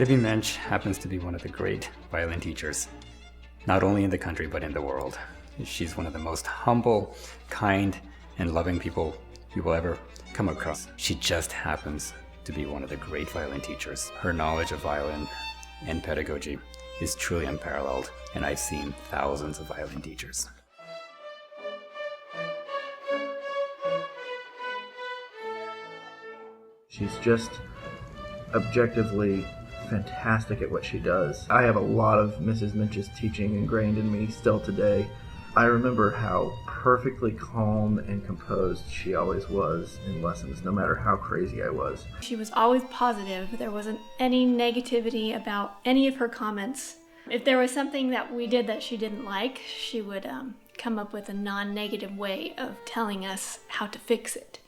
Debbie Moench happens to be one of the great violin teachers, not only in the country but in the world. She's one of the most humble, kind, and loving people you will ever come across. She just happens to be one of the great violin teachers. Her knowledge of violin and pedagogy is truly unparalleled, and I've seen thousands of violin teachers. She's just objectively fantastic at what she does. I have a lot of Mrs. Moench's teaching ingrained in me still today. I remember how perfectly calm and composed she always was in lessons, no matter how crazy I was. She was always positive. There wasn't any negativity about any of her comments. If there was something that we did that she didn't like, she would come up with a non-negative way of telling us how to fix it.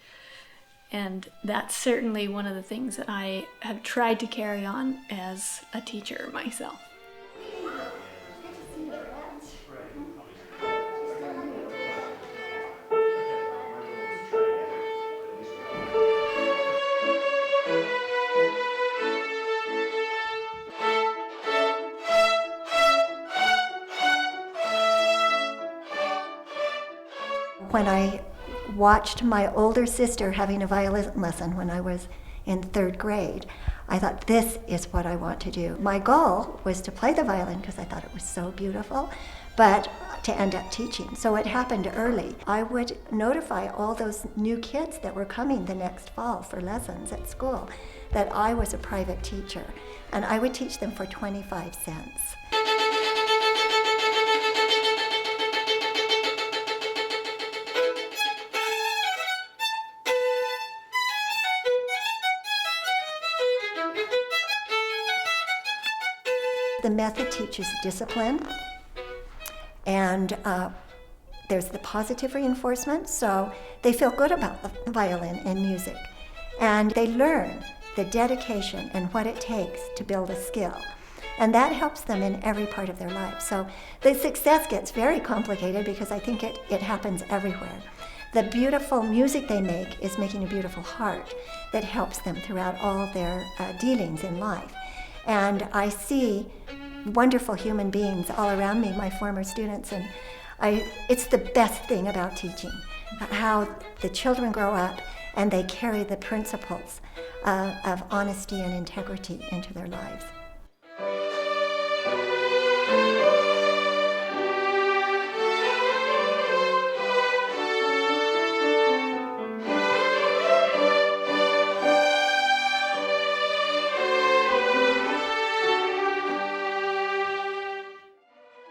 And that's certainly one of the things that I have tried to carry on as a teacher myself. When I watched my older sister having a violin lesson when I was in 3rd grade, I thought, this is what I want to do. My goal was to play the violin because I thought it was so beautiful, but to end up teaching. So it happened early. I would notify all those new kids that were coming the next fall for lessons at school that I was a private teacher, and I would teach them for 25 cents. The method teaches discipline, and there's the positive reinforcement, so they feel good about the violin and music, and they learn the dedication and what it takes to build a skill, and that helps them in every part of their life. So the success gets very complicated because I think it happens everywhere. The beautiful music they make is making a beautiful heart that helps them throughout all their dealings in life. And I see wonderful human beings all around me, my former students, and it's the best thing about teaching, how the children grow up and they carry the principles of honesty and integrity into their lives.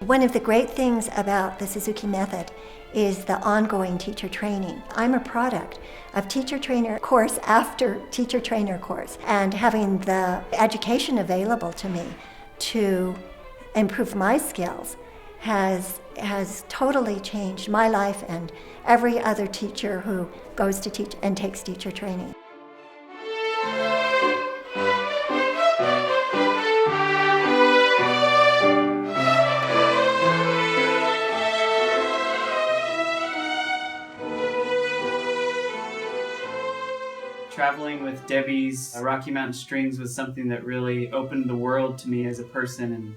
One of the great things about the Suzuki method is the ongoing teacher training. I'm a product of teacher trainer course after teacher trainer course, and having the education available to me to improve my skills has totally changed my life and every other teacher who goes to teach and takes teacher training. Traveling with Debbie's Rocky Mountain Strings was something that really opened the world to me as a person, and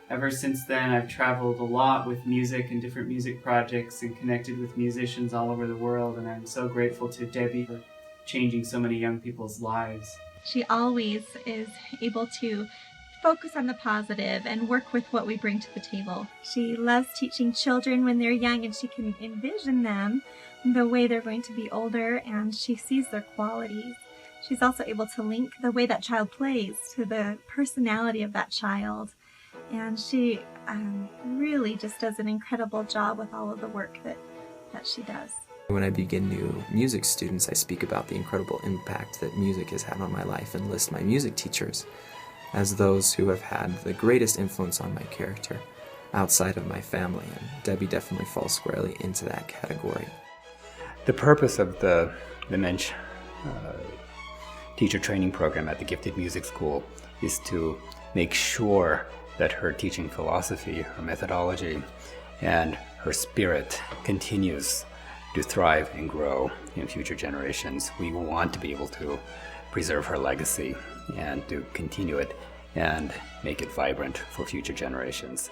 ever since then I've traveled a lot with music and different music projects and connected with musicians all over the world, and I'm so grateful to Debbie for changing so many young people's lives. She always is able to focus on the positive and work with what we bring to the table. She loves teaching children when they're young, and she can envision them the way they're going to be older, and she sees their qualities. She's also able to link the way that child plays to the personality of that child, and she really just does an incredible job with all of the work that she does. When I begin new music students, I speak about the incredible impact that music has had on my life and list my music teachers as those who have had the greatest influence on my character outside of my family, and Debbie definitely falls squarely into that category. The purpose of the Moench teacher training program at the Gifted Music School is to make sure that her teaching philosophy, her methodology, and her spirit continues to thrive and grow in future generations. We want to be able to preserve her legacy and to continue it and make it vibrant for future generations.